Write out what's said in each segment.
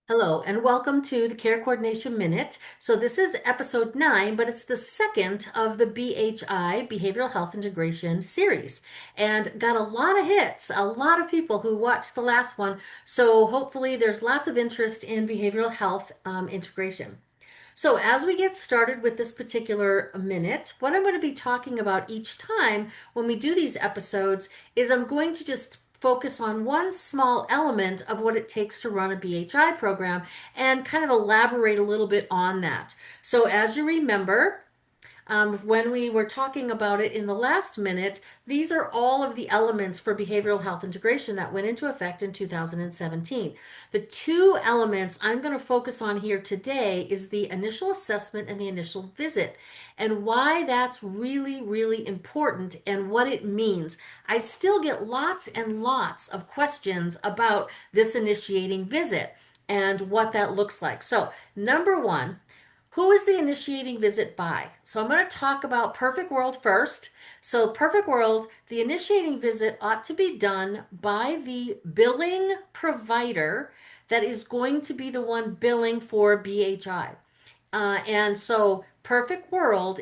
Hello, and welcome to the Care Coordination Minute. So, this is episode 9, but it's the second of the BHI, Behavioral Health Integration series, and got a lot of hits, a lot of people who watched the last one. So, hopefully, there's lots of interest in behavioral health integration. So, as we get started with this particular minute, what I'm going to be talking about each time when we do these episodes is I'm going to just focus on one small element of what it takes to run a BHI program and kind of elaborate a little bit on that. So, as you remember, when we were talking about it in the last minute, these are all of the elements for behavioral health integration that went into effect in 2017. The two elements I'm going to focus on here today is the initial assessment and the initial visit, and why that's really, really important and what it means. I still get lots and lots of questions about this initiating visit and what that looks like. So, number one, who is the initiating visit by? So I'm going to talk about Perfect World first. So, Perfect World, the initiating visit ought to be done by the billing provider that is going to be the one billing for BHI. And so, Perfect World,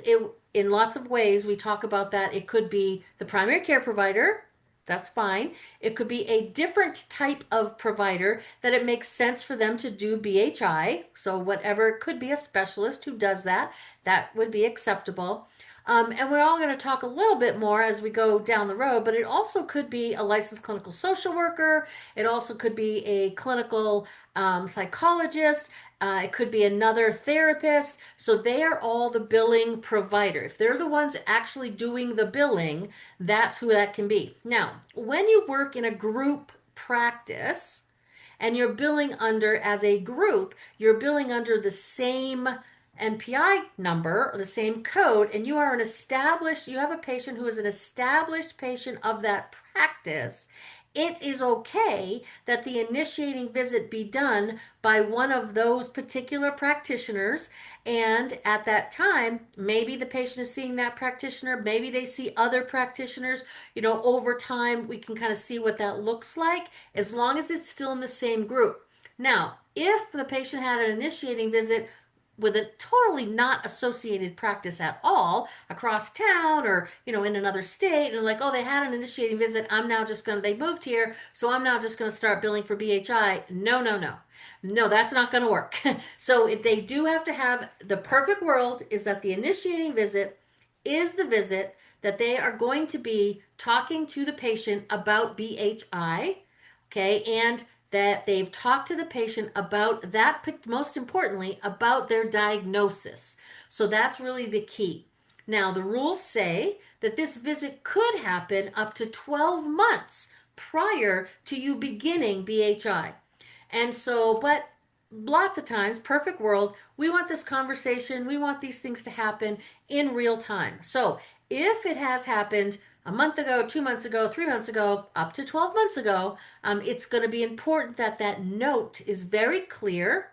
in lots of ways, we talk about that. It could be the primary care provider, that's fine. It could be a different type of provider that it makes sense for them to do BHI. So, whatever, it could be a specialist who does that, that would be acceptable. And we're all going to talk a little bit more as we go down the road, but it also could be a licensed clinical social worker. It also could be a clinical psychologist. It could be another therapist. So they are all the billing provider. If they're the ones actually doing the billing, that's who that can be. Now, when you work in a group practice, and you're billing under as a group, you're billing under the same NPI number or the same code, and you are you have a patient who is an established patient of that practice. It is okay that the initiating visit be done by one of those particular practitioners. And at that time, maybe the patient is seeing that practitioner, maybe they see other practitioners. Over time, we can kind of see what that looks like as long as it's still in the same group. Now, if the patient had an initiating visit with a totally not associated practice at all across town, or in another state, and like, oh, they had an initiating visit, they moved here, so I'm now just going to start billing for BHI. No, no, no, no, that's not going to work. So if they do have to have, the perfect world is that the initiating visit is the visit that they are going to be talking to the patient about BHI, okay, and that they've talked to the patient about that, most importantly, about their diagnosis. So that's really the key. Now, the rules say that this visit could happen up to 12 months prior to you beginning BHI. And so, but lots of times, perfect world, we want this conversation, we want these things to happen in real time. So, if it has happened a month ago, 2 months ago, 3 months ago, up to 12 months ago, it's going to be important that that note is very clear,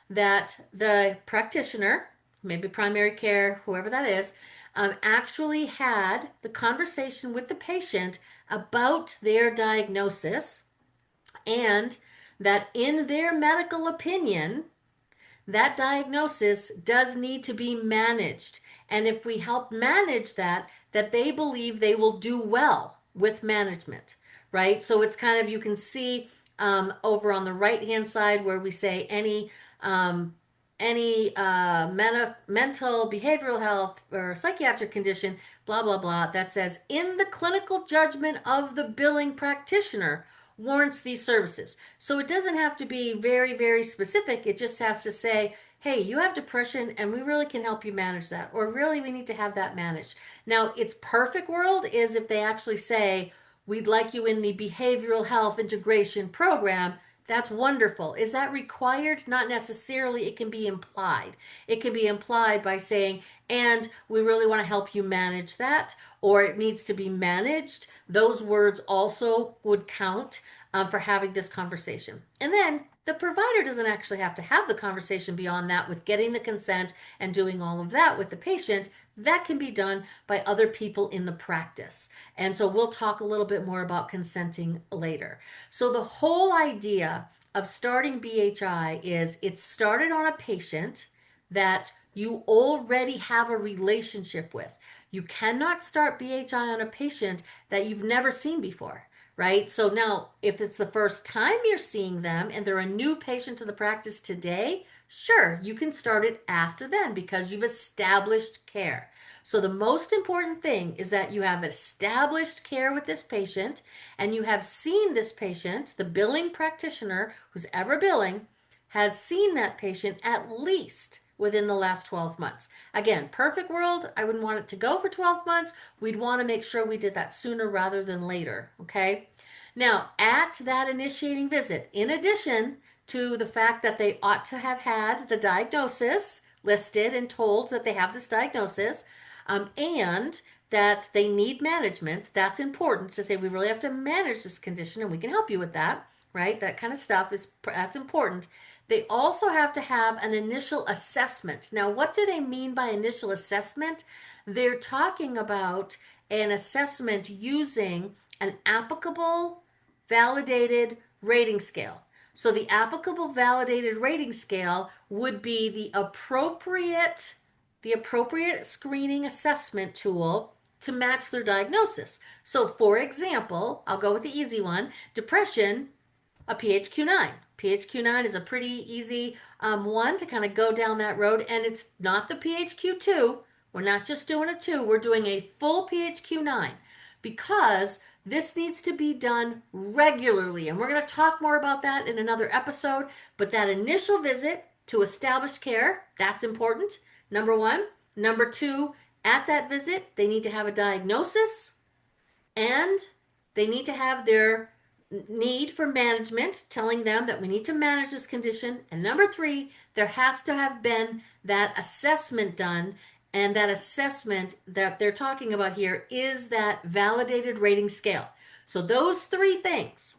that the practitioner, maybe primary care, whoever that is, actually had the conversation with the patient about their diagnosis, and that in their medical opinion, that diagnosis does need to be managed. And if we help manage that, that they believe they will do well with management, right? So it's kind of, you can see over on the right hand side where we say mental, behavioral health, or psychiatric condition, blah, blah, blah, that says, in the clinical judgment of the billing practitioner, warrants these services. So it doesn't have to be very, very specific. It just has to say, hey, you have depression and we really can help you manage that. Or really, we need to have that managed. Now, its perfect world is if they actually say, we'd like you in the behavioral health integration program. That's wonderful. Is that required? Not necessarily. It can be implied. It can be implied by saying, and we really want to help you manage that, or it needs to be managed. Those words also would count for having this conversation. And then the provider doesn't actually have to have the conversation beyond that with getting the consent and doing all of that with the patient. That can be done by other people in the practice. And so we'll talk a little bit more about consenting later. So the whole idea of starting BHI is it started on a patient that you already have a relationship with. You cannot start BHI on a patient that you've never seen before, right? So now, if it's the first time you're seeing them and they're a new patient to the practice today, sure, you can start it after then because you've established care. So the most important thing is that you have established care with this patient and you have seen this patient, the billing practitioner who's ever billing, has seen that patient at least within the last 12 months. Again, perfect world, I wouldn't want it to go for 12 months. We'd want to make sure we did that sooner rather than later, okay? Now, at that initiating visit, in addition to the fact that they ought to have had the diagnosis listed and told that they have this diagnosis, and that they need management, that's important to say we really have to manage this condition and we can help you with that, right? That kind of stuff that's important. They also have to have an initial assessment. Now, what do they mean by initial assessment? They're talking about an assessment using an applicable validated rating scale. So the applicable validated rating scale would be the appropriate screening assessment tool to match their diagnosis. So for example, I'll go with the easy one, depression, a PHQ-9. PHQ-9 is a pretty easy one to kind of go down that road, and it's not the PHQ-2. We're not just doing a 2, we're doing a full PHQ-9 because this needs to be done regularly. And we're going to talk more about that in another episode. But that initial visit to establish care, that's important. Number one. Number two, at that visit, they need to have a diagnosis and they need to have their need for management, telling them that we need to manage this condition. And number three, there has to have been that assessment done. And that assessment that they're talking about here is that validated rating scale. So those three things,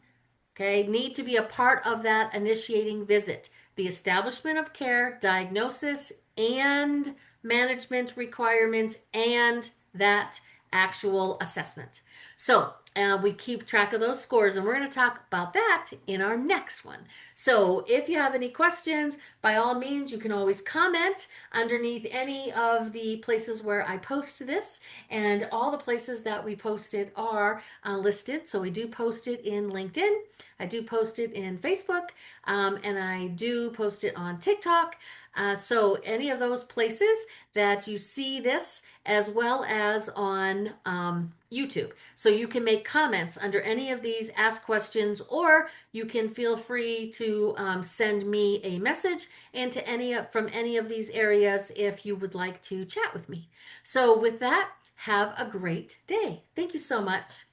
okay, need to be a part of that initiating visit. The establishment of care, diagnosis, and management requirements, and that actual assessment. So we keep track of those scores, and we're going to talk about that in our next one. So if you have any questions, by all means, you can always comment underneath any of the places where I post this, and all the places that we posted are listed. So we do post it in LinkedIn, I do post it in Facebook, and I do post it on TikTok. So any of those places that you see this, as well as on YouTube. So you can make comments under any of these, ask questions, or you can feel free to send me a message and from any of these areas if you would like to chat with me. So with that, have a great day. Thank you so much.